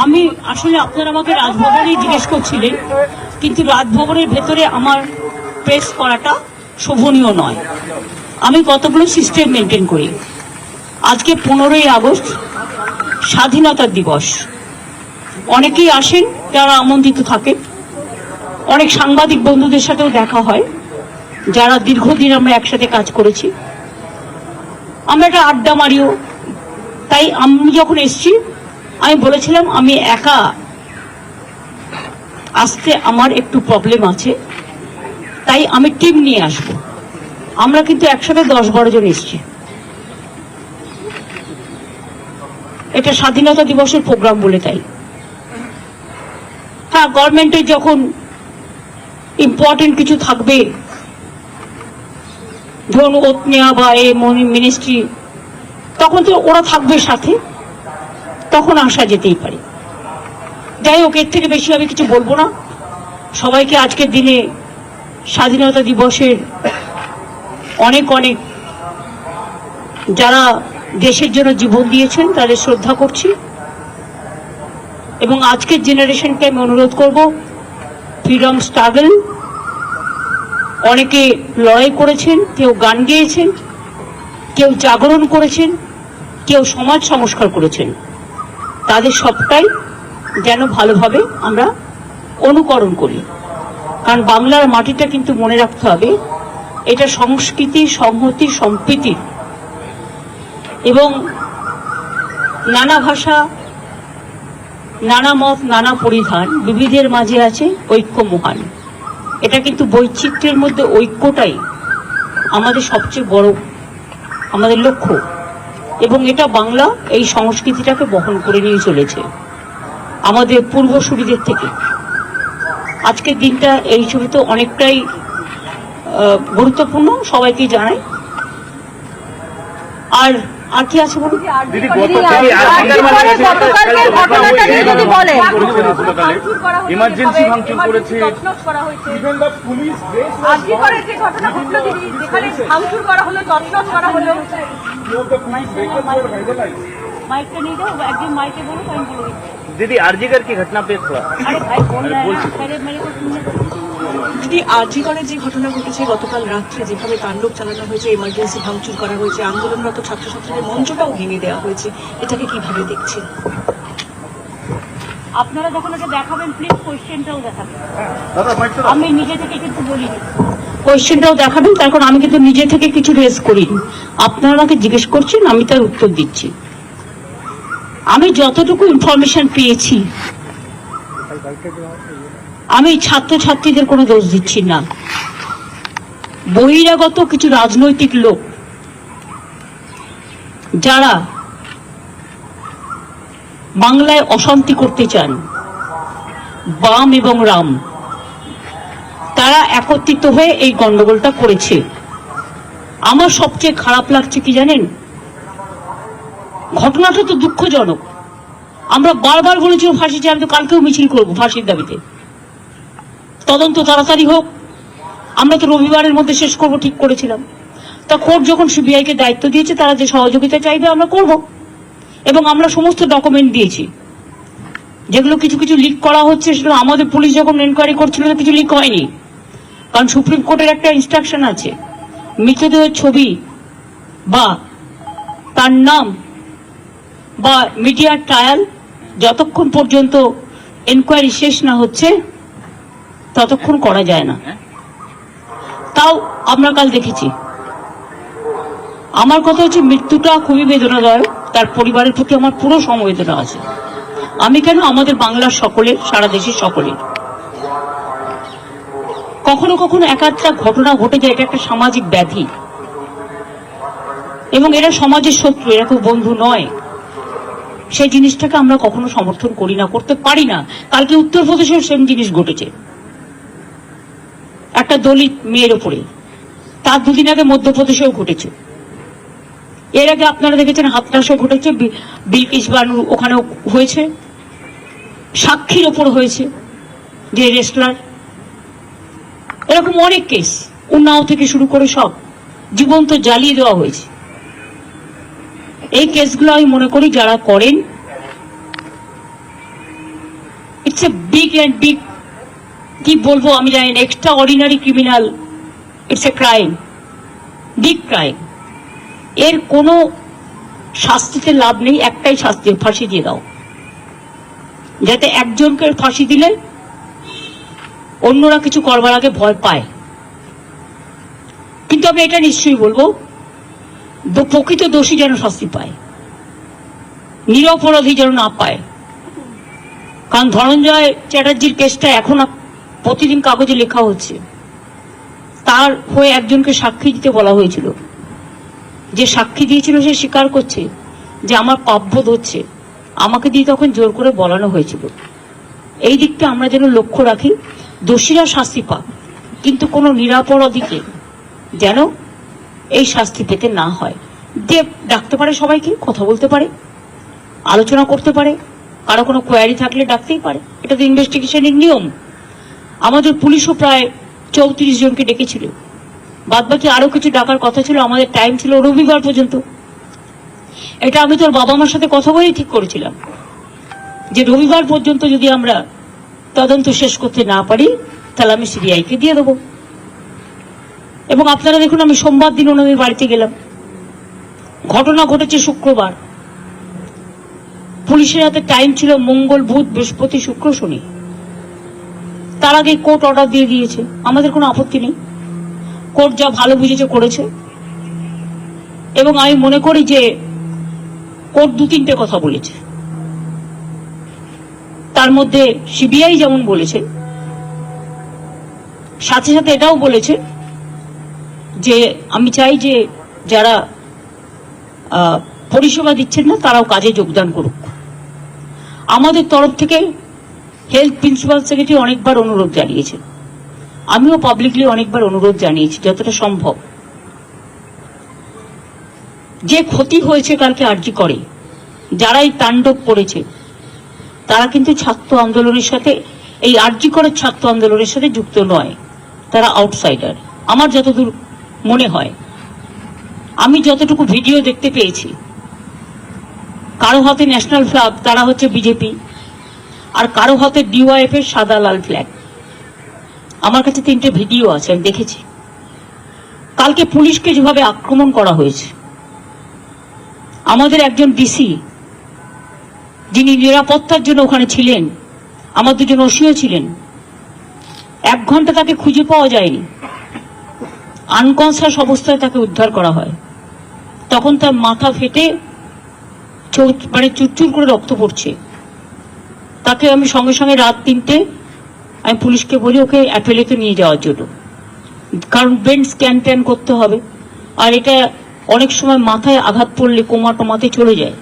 আমি আসলে আপনারা আমাকে রাজভবনেই জিজ্ঞেস করছিলেন, কিন্তু রাজভবনের ভেতরে আমার প্রেস করাটা শোভনীয় নয়। আমি কতগুলো সিস্টেম মেনটেন করি। আজকে 15ই আগস্ট স্বাধীনতা দিবস, অনেকেই আসেন যারা আমন্ত্রিত থাকেন, অনেক সাংবাদিক বন্ধুদের সাথেও দেখা হয় যারা দীর্ঘদিন আমরা একসাথে কাজ করেছি। আমরা একটা আড্ডা মারিও। তাই আমি যখন এসছি আমি বলেছিলাম আমি একা আসতে আমার একটু প্রবলেম আছে, তাই আমি টিম নিয়ে আসব। আমরা কিন্তু একসাথে 10-12 জন এসছি। এটা স্বাধীনতা দিবসের প্রোগ্রাম বলে তাই। হ্যাঁ, গভর্নমেন্টের যখন ইম্পর্টেন্ট কিছু থাকবে, ধরুন ওত নেওয়া বা মিনিস্ট্রি, তখন তো ওরা থাকবে সাথে, তখন আসা যেতেই পারে। যাই হোক, এর থেকে বেশি আমি কিছু বলবো না। সবাইকে আজকের দিনে স্বাধীনতা দিবসের অনেক অনেক যারা দেশের জন্য জীবন দিয়েছেন তাদের শ্রদ্ধা করছি। এবং আজকের জেনারেশনকে আমি অনুরোধ করব, ফ্রিডম স্ট্রাগল, অনেকে লড়াই করেছেন, কেউ গান গেয়েছেন, কেউ জাগরণ করেছেন, কেউ সমাজ সংস্কার করেছেন, তাদের সবটাই যেন ভালোভাবে আমরা অনুকরণ করি। কারণ বাংলার মাটিটা কিন্তু মনে রাখতে হবে, এটা সংস্কৃতি, সংহতি, সম্প্রীতি এবং নানা ভাষা, নানা মত, নানা পরিধান, বিবিধের মাঝে আছে ঐক্য মহান। এটা কিন্তু বৈচিত্র্যের মধ্যে ঐক্যটাই আমাদের সবচেয়ে বড় আমাদের লক্ষ্য, এবং এটা বাংলা এই সংস্কৃতিটাকে বহন করে নিয়ে চলেছে আমাদের পূর্বসূরীদের থেকে। আজকের দিনটা এই ছবিতে অনেকটাই গুরুত্বপূর্ণ, সবাইকে জানাই। আর কি আছে বলুন? ইমার্জেন্সি ভাঙচুর করেছে, दीदी आरजीकर की घटना पे थोड़ा দিদি, আরজিকরের যে ঘটনা ঘটেছে গতকাল রাত্রে, যেভাবে তাণ্ডব চালানো হয়েছে, ইমার্জেন্সি ভাঙচুর করা হয়েছে, আন্দোলনরত ছাত্রছাত্রীদের মঞ্চটাও ভেঙে দেওয়া হয়েছে, এটাকে কিভাবে দেখছেন? আপনারা যখন এটা দেখাবেন প্লিজ কোয়েশ্চেনটাও দেখাবেন। আমি নিজে থেকে কিন্তু বলিনি, কোয়েশ্চেনটাও দেখাবেন। তারপর আমি কিন্তু নিজে থেকে কিছু রেজ করিনি। আপনারা আমাকে জিজ্ঞেস করছেন, আমি তার উত্তর দিচ্ছি। আমি যতটুকু ইনফরমেশন পেয়েছি, আমি ছাত্রছাত্রীদের কোনো দোষ দিচ্ছি না। বহিরাগত কিছু রাজনৈতিক লোক যারা বাংলায় অশান্তি করতে চান, বাম এবং রাম, তারা একত্রিত হয়ে এই গন্ডগোলটা করেছে। আমার সবচেয়ে খারাপ লাগছে কি জানেন, ঘটনাটা তো দুঃখজনক। আমরা বারবার বলেছি ফাঁসি চাই, আমি তো কালকেও মিছিল করবো ফাঁসির দাবিতে। তদন্ত তাড়াতাড়ি হোক, আমরা তো রবিবারের মধ্যে শেষ করব ঠিক করেছিলাম। তা কোর্ট যখন সিবিআই কে দায়িত্ব দিয়েছে, তারা যে সহযোগিতা চাইবে আমরা করব, এবং আমরা সমস্ত ডকুমেন্ট দিয়েছি। যেগুলো কিছু কিছু লিক করা হচ্ছে, সেগুলো আমাদের পুলিশ যখন এনকোয়ারি করছিল কিছু লিক হয়নি, কারণ সুপ্রিম কোর্টের একটা ইনস্ট্রাকশন আছে, মৃতদেহের ছবি বা তার নাম বা মিডিয়ার ট্রায়াল যতক্ষণ পর্যন্ত এনকোয়ারি শেষ না হচ্ছে ততক্ষণ করা যায় না। তাও আমরা কাল দেখেছি। আমার কথা হচ্ছে, মৃত্যুটা খুবই বেদনাদায়ক, তার পরিবারের প্রতি আমার পুরো সমবেদনা আছে। আমি কেন, আমাদের বাংলার সকলের, সারা দেশের সকলের। কখনো কখনো এক একটা ঘটনা ঘটে যায়, এটা একটা সামাজিক ব্যাধি, এবং এরা সমাজের শত্রু, এরা খুব বন্ধু নয়। সেই জিনিসটাকে আমরা কখনো সমর্থন করি না, করতে পারি না। কালকে উত্তরপ্রদেশেও সেম জিনিস ঘটেছে, একটা দলিত মেয়ের উপরে। তার দুদিন আগে মধ্যপ্রদেশেও ঘটেছে। এর আগে আপনারা দেখেছেন হাতরাসও ঘটেছে, বিলকিস বানু ওখানেও হয়েছে, সাক্ষীর ওপর হয়েছে, যে রেস্টলার। এরকম অনেক কেস, উন্নাও থেকে শুরু করে সব জীবন্ত জ্বালিয়ে দেওয়া হয়েছে। এই কেসগুলো আমি মনে করি যারা করেন, it's a big and big, কি বলবো আমি জানি না, extra ordinary criminal, it's a crime, big crime. এর কোনো শাস্তিতে লাভ নেই, একটাই শাস্তি, ফাঁসি দিয়ে দাও, যাতে একজনকে ফাঁসি দিলে অন্যরা কিছু করবার আগে ভয় পায়। কিন্তু আমি এটা নিশ্চয়ই বলবো, প্রকৃত দোষী যেন শাস্তি পায়, নিরপরাধী যেন না পায়। কারণ ধনঞ্জয় চ্যাটার্জির কেসটা এখন প্রতিদিন কাগজে লেখা হচ্ছে, তার হয়ে একজনকে সাক্ষী দিতে বলা হয়েছিল, যে সাক্ষী দিয়েছিল সে স্বীকার করছে যে আমার পাপবোধ হচ্ছে, আমাকে দিয়ে তখন জোর করে বলানো হয়েছিল। এই দিকটা আমরা যেন লক্ষ্য রাখি, দোষীরা শাস্তি পাক, কিন্তু কোনো নিরপরাধীকে যেন এই শাস্তি পেতে না হয়। যে ডাকতে পারে, সবাইকে কথা বলতে পারে, আলোচনা করতে পারে, কারো কোনো কোয়ারি থাকলে ডাকতেই পারে, এটা তো ইনভেস্টিগেশনের নিয়ম। আমাদের পুলিশও প্রায় 34 জনকে ডেকেছিল, বাদ বাকি আরো কিছু ডাকার কথা ছিল, আমাদের টাইম ছিল রবিবার পর্যন্ত। এটা আমি তোর বাবা মার সাথে কথা বলেই ঠিক করেছিলাম যে রবিবার পর্যন্ত যদি আমরা তদন্ত শেষ করতে না পারি তাহলে আমি সিবিআইকে দিয়ে দেবো। এবং আপনারা দেখুন, আমি সোমবার দিন ওনাদের বাড়িতে গেলাম, ঘটনা ঘটেছে শুক্রবার, পুলিশের হাতে টাইম ছিল মঙ্গল, বুধ, বৃহস্পতি, শুক্র, শনি। তার আগে কোর্ট অর্ডার দিয়ে দিয়েছে, আমাদের কোনো আপত্তি নেই, কোর্ট যা ভালো বুঝেছে করেছে। এবং আমি মনে করি যে কোর্ট 2-3টে কথা বলেছে, তার মধ্যে সিবিআই যেমন বলেছে, সাথে সাথে এটাও বলেছে যে আমি চাই যে যারা পরিষেবা দিচ্ছেন না তারাও কাজে যোগদান করুক। আমাদের তরফ থেকে হেলথ প্রিন্সিপাল সেক্রেটারি অনেকবার অনুরোধ জানিয়েছে, আমিও পাবলিকলি অনেকবার অনুরোধ জানিয়েছি যতটা সম্ভব। যে ক্ষতি হয়েছে কালকে আরজি করে, যারা এই তাণ্ডব করেছে, তারা কিন্তু ছাত্র আন্দোলনের সাথে, এই আরজি করে ছাত্র আন্দোলনের সাথে যুক্ত নয়, তারা আউটসাইডার আমার যতদূর মনে হয়। আমি যতটুকু ভিডিও দেখতে পেয়েছি, কারো হাতে ন্যাশনাল ফ্ল্যাগ, তারা হচ্ছে বিজেপি, আর কারো হাতে ডিওয়াইএফ এর সাদা লাল ফ্ল্যাগ। আমার কাছে 3টে ভিডিও আছে, আমি দেখেছি। কালকে পুলিশকে যেভাবে আক্রমণ করা হয়েছে, আমাদের একজন ডিসি যিনি নিরাপত্তার জন্য ওখানে ছিলেন, আমার 2জন ওসিও ছিলেন, 1 ঘন্টা তাকে খুঁজে পাওয়া যায়নি, আনকনসিয়াস অবস্থায় তাকে উদ্ধার করা হয়। তখন তার মাথা ফেটে মানে চুরচুর করে রক্ত পড়ছে। তাকে আমি সঙ্গে সঙ্গে রাত 3টে আমি পুলিশকে বলি ওকে অ্যাপেলেতে নিয়ে যাওয়ার জন্য, কারণ ব্রেন স্ক্যান ট্যান করতে হবে। আর এটা অনেক সময় মাথায় আঘাত পড়লে কোমা টোমাতে চলে যায়,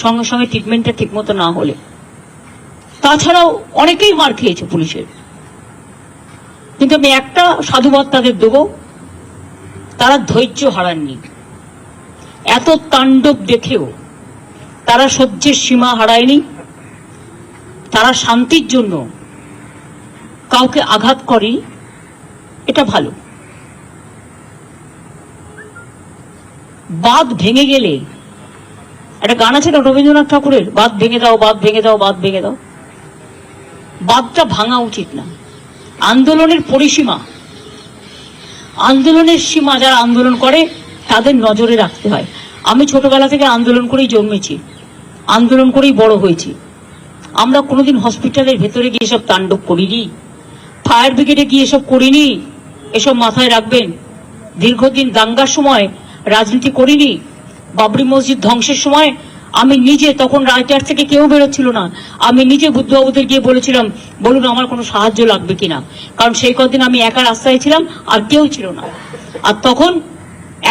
সঙ্গে সঙ্গে ট্রিটমেন্টটা ঠিকমতো না হলে। তাছাড়াও অনেকেই মার খেয়েছে পুলিশের, কিন্তু আমি একটা সাধুবাদ তাদের দেবো, তারা ধৈর্য হারাননি। এত তাণ্ডব দেখেও তারা সহ্যের সীমা হারায়নি, তারা শান্তির জন্য কাউকে আঘাত করে, এটা ভালো। বাঁধ ভেঙে গেলে, একটা গান আছে না রবীন্দ্রনাথ ঠাকুরের, বাঁধ ভেঙে দাও, বাঁধ ভেঙে দাও, বাঁধ ভেঙে দাও। বাঁধটা ভাঙা উচিত না। আন্দোলনের পরিসীমা, আন্দোলনের সীমা যারা আন্দোলন করে তাদের নজরে রাখতে হয়। আমি ছোটবেলা থেকে আন্দোলন করেই জন্মেছি, আন্দোলন করেই বড় হয়েছি। আমরা কোনোদিন হসপিটালের ভেতরে গিয়ে সব তাণ্ডব করিনি, ফায়ার ব্রিগেডে গিয়ে এসব করিনি, এসব মাথায় রাখবেন। দীর্ঘদিন দাঙ্গার সময় রাজনীতি করিনি, বাবরি মসজিদ ধ্বংসের সময় আমি নিজে, তখন রাইটার থেকে কেউ বেরোচ্ছিল না, আমি নিজে বুদ্ধবাবুদের গিয়ে বলেছিলাম বলুন আমার কোনো সাহায্য লাগবে কিনা, কারণ সেই কদিন আমি একা রাস্তায় ছিলাম আর কেউ ছিল না। আর তখন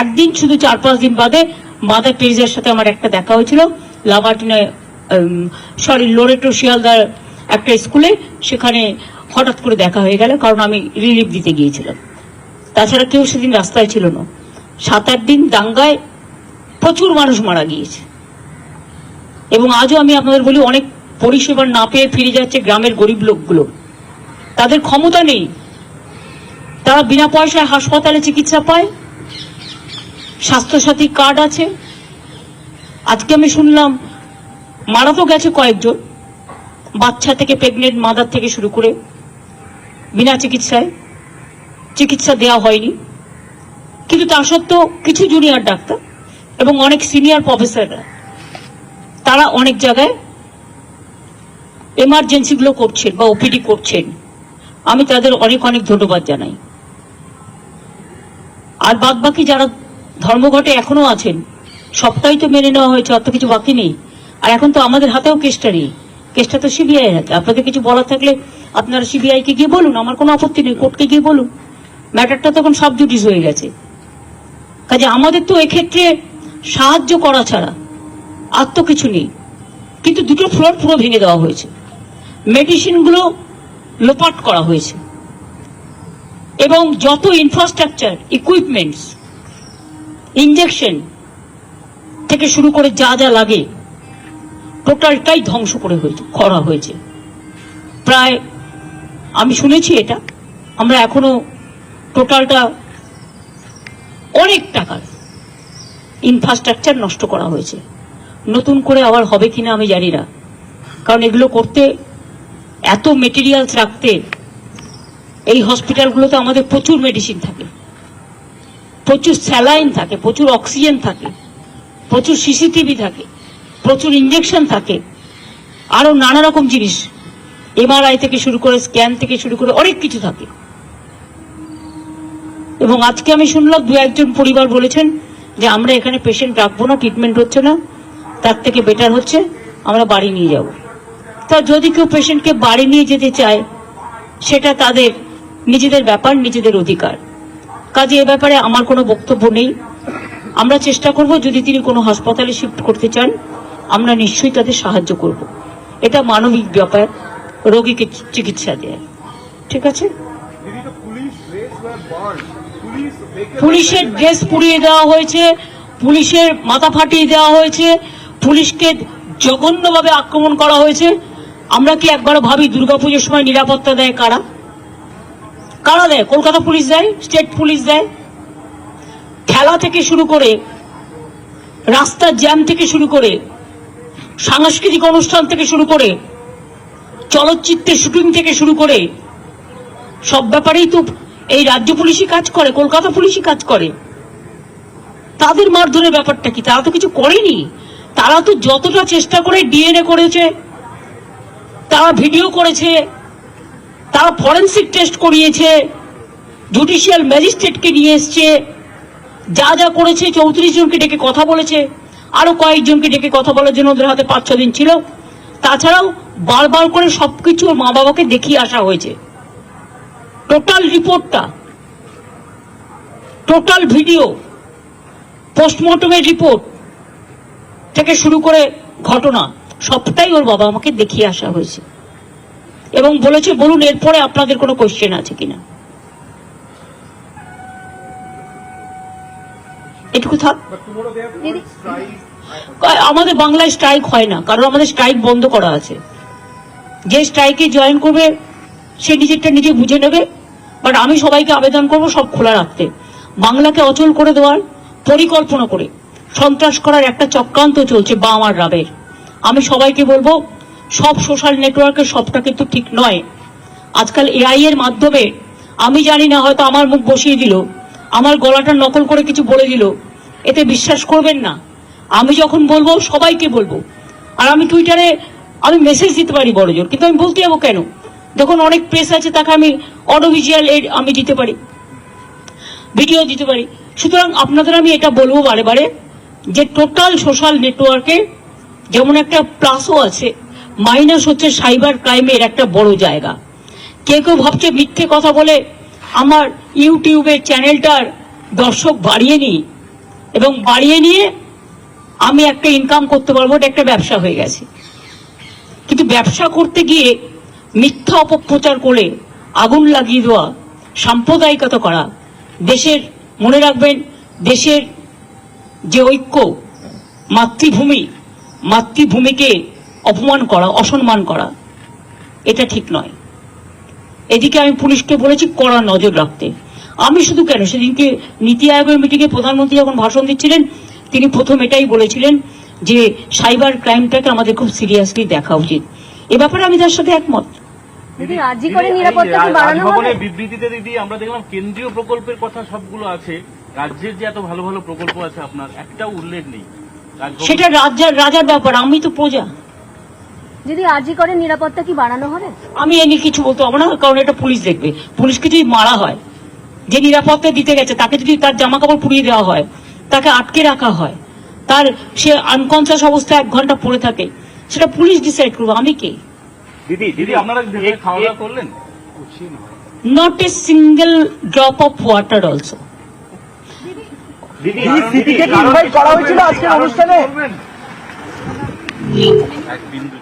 একদিন শুধু 4-5 দিন বাদে মাদার টেরিজার সাথে আমার একটা দেখা হয়েছিল লাভাটিনায়, লোরেটো শিয়ালদার একটা স্কুলে, সেখানে হঠাৎ করে দেখা হয়ে গেল, কারণ আমি রিলিফ দিতে গিয়েছিলাম। তাছাড়া কেউ সেদিন রাস্তায় ছিল না। 7-8 দিন দাঙ্গায় প্রচুর মানুষ মারা গিয়েছে। এবং আজও আমি আপনাদের বলি, অনেক পরিষেবা না পেয়ে ফিরে যাচ্ছে গ্রামের গরিব লোকগুলো, তাদের ক্ষমতা নেই, তারা বিনা পয়সায় হাসপাতালে চিকিৎসা পায়, স্বাস্থ্যসাথী কার্ড আছে, আজকে আমি শুনলাম মারা তো গেছে কয়েকজন, বাচ্চা থেকে প্রেগনেন্ট মাদার থেকে শুরু করে বিনা চিকিৎসা দেওয়া হয়নি। কিন্তু তা সত্ত্বেও কিছু জুনিয়র ডাক্তার এবং অনেক সিনিয়র প্রফেসররা তারা অনেক জায়গায় এমার্জেন্সিগুলো করছেন বা ওপিডি করছেন। আমি তাদের অনেক অনেক ধন্যবাদ জানাই। আর বাদ বাকি যারা ধর্মঘটে এখনো আছেন, সবটাই তো মেনে নেওয়া হয়েছে, অত কিছু বাকি নেই। আর এখন তো আমাদের হাতেও কেসটা নেই, কেসটা তো সিবিআই হাতে। আপনাদের কিছু বলার থাকলে আপনারা সিবিআই কে গিয়ে বলুন, আমার কোনো আপত্তি নেই, কোর্টকে গিয়ে বলুন। ম্যাটারটা তখন সাব জুডিস হয়ে গেছে। কাজে আমাদের তো এক্ষেত্রে সাহায্য করা ছাড়া আর তো কিছু নেই। কিন্তু দুটো ফ্লোর পুরো ভেঙে দেওয়া হয়েছে, মেডিসিনগুলো লোপাট করা হয়েছে এবং যত ইনফ্রাস্ট্রাকচার, ইকুইপমেন্টস, ইঞ্জেকশন থেকে শুরু করে যা যা লাগে টোটালটাই ধ্বংস করা হয়েছে। প্রায় আমি শুনেছি এটা, আমরা এখনো টোটালটা অনেক টাকার ইনফ্রাস্ট্রাকচার নষ্ট করা হয়েছে। নতুন করে আবার হবে কিনা আমি জানি না, কারণ এগুলো করতে এত মেটেরিয়ালস রাখতে এই হসপিটালগুলোতে আমাদের প্রচুর মেডিসিন থাকে, প্রচুর স্যালাইন থাকে, প্রচুর অক্সিজেন থাকে, প্রচুর সিসিটিভি থাকে, প্রচুর ইঞ্জেকশন থাকে, আরো নানা রকম জিনিস, এমআরআই থেকে শুরু করে স্ক্যান থেকে শুরু করে অনেক কিছু থাকে। এবং আজকে আমি শুনলাম দু একজন পরিবার বলেছেন যে আমরা এখানে পেশেন্ট রাখবো না, ট্রিটমেন্ট হচ্ছে না, তার থেকে বেটার হচ্ছে আমরা বাড়ি নিয়ে যাব। তা যদি কেউ পেশেন্টকে বাড়ি নিয়ে যেতে চায় সেটা তাদের নিজেদের ব্যাপার, নিজেদের অধিকার। কাজে এ ব্যাপারে আমার কোনো বক্তব্য নেই। আমরা চেষ্টা করব, যদি তিনি কোনো হাসপাতালে শিফট করতে চান আমরা নিশ্চয়ই তাদের সাহায্য করব। এটা মানবিক ব্যাপার, রোগীকে চিকিৎসা দেয়। ঠিক আছে? পুলিশের ড্রেস পুড়িয়ে দেওয়া হয়েছে, পুলিশের মাথা ফাটিয়ে দেওয়া হয়েছে, পুলিশকে জঘন্যভাবে আক্রমণ করা হয়েছে। আমরা কি একবার ভাবি দুর্গাপুজোর সময় নিরাপত্তা দেয় কারা? কারা দেয়? কলকাতা পুলিশ দেয়, স্টেট পুলিশ দেয়। খেলা থেকে শুরু করে, রাস্তার জ্যাম থেকে শুরু করে, সাংস্কৃতিক অনুষ্ঠান থেকে শুরু করে, চলচ্চিত্রের শুটিং থেকে শুরু করে সব ব্যাপারেই তো এই রাজ্য পুলিশই কাজ করে, কলকাতা পুলিশই কাজ করে। তাদের মারধরের ব্যাপারটা কি? তারা তো কিছু করেনি। তারা তো যতটা চেষ্টা করে ডিএনএ করেছে, তারা ভিডিও করেছে, তারা ফরেন্সিক টেস্ট করিয়েছে, জুডিশিয়াল ম্যাজিস্ট্রেটকে নিয়ে এসছে, যা যা করেছে 34 জনকে ডেকে কথা বলেছে, আরো কয়েকজনকে ডেকে কথা বলার জন্য ওদের হাতে 5-6 দিন ছিল। তাছাড়াও বারবার করে সবকিছু ওর মা বাবাকে দেখিয়ে আসা হয়েছে। টোটাল রিপোর্টটা, টোটাল ভিডিও, পোস্টমর্টমের রিপোর্ট থেকে শুরু করে ঘটনা সবটাই ওর বাবা আমাকে দেখিয়ে আসা হয়েছে এবং বলেছে বলুন এরপরে আপনাদের কোনো কোশ্চেন আছে কিনা। এটুকু থাক। আমাদের বাংলায় স্ট্রাইক হয় না, কারণ আমাদের স্ট্রাইক বন্ধ করা আছে। যে স্ট্রাইকে জয়েন করবে সে নিজেরটা নিজে বুঝে নেবে। বাট আমি সবাইকে আবেদন করব সব খোলা রাখতে। বাংলাকে অচল করে দেওয়ার পরিকল্পনা করে সন্ত্রাস করার একটা চক্রান্ত চলছে বাম আর রাবের। আমি সবাইকে বলবো সব সোশ্যাল নেটওয়ার্কে সবটা কিন্তু ঠিক নয়। আজকাল এআই এর মাধ্যমে আমি জানি না, হয়তো আমার মুখ বসিয়ে দিল, আমার গলাটা নকল করে কিছু বলে দিল, এতে বিশ্বাস করবেন না। আমি যখন বলবো সবাইকে বলবো। আর আমি টুইটারে আমি মেসেজ দিতে পারি বড় জোর, কিন্তু আমি বলতে যাবো কেন? যখন অনেক প্রেস আছে তাকে আমি অডিও ভিজুয়াল এড আমি দিতে পারি, ভিডিও দিতে পারি। সুতরাং আপনাদের আমি এটা বলবো বারে বারে যে টোটাল সোশ্যাল নেটওয়ার্কে যেমন একটা প্লাসও আছে, মাইনাস হচ্ছে সাইবার ক্রাইমের একটা বড় জায়গা। কেউ কেউ ভাবছে মিথ্যে কথা বলে আমার ইউটিউবের চ্যানেলটার দর্শক বাড়িয়ে নিই এবং বাড়িয়ে নিয়ে আমি একটা ইনকাম করতে পারবো, এটা একটা ব্যবসা হয়ে গেছে। কিন্তু ব্যবসা করতে গিয়ে মিথ্যা অপপ্রচার করে আগুন লাগিয়ে দেওয়া, সাম্প্রদায়িকতা করা, দেশের মনে রাখবেন দেশের যে ঐক্য, মাতৃভূমিকে অপমান করা, অসম্মান করা, এটা ঠিক নয়। এদিকে আমি পুলিশকে বলেছি কড়া নজর রাখতে। আমি শুধু কেন, সেদিনকে নীতি আয়োগের মিটিংয়ে প্রধানমন্ত্রী যখন ভাষণ দিচ্ছিলেন তিনি প্রথম এটাই বলেছিলেন যে সাইবার ক্রাইমটাকে আমাদের খুব সিরিয়াসলি দেখা উচিত। এ ব্যাপারে আমি তার সাথে একমত। দিদি আরজি করে নিরাপত্তা কি বাড়ানো হবে? রাজভবনের বিবৃতিতে দিদি আমরা দেখলাম কেন্দ্রীয় প্রকল্পের কথা সবগুলো আছে, রাজ্যের যে এত ভালো ভালো প্রকল্প আছে আপনার একটাও উল্লেখ নেই। রাজভবন- সেটা রাজার ব্যাপার, আমি তো প্রজা। দিদি আরজি করে নিরাপত্তা কি বাড়ানো হবে? আমি এ নিয়ে কিছু বলতে পারবো না, কারণ এটা পুলিশ দেখবে। পুলিশকে যদি মারা হয়, যে নিরাপত্তা দিতে গেছে তাকে যদি তার জামা কাপড় পুড়িয়ে দেওয়া হয়, তাকে আটকে রাখা হয়, তার সে আনকনসিয়াস অবস্থায় 1 ঘন্টা পড়ে থাকে, সেটা পুলিশ ডিসাইড করবে। আমি কে? দিদি দিদি আপনারা খাওয়া দাওয়া করলেন? Not a single drop of water also. দিদি সিটিকে কি ইনভাইট করা হয়েছিল আজকের অনুষ্ঠানে? এক বিন্দু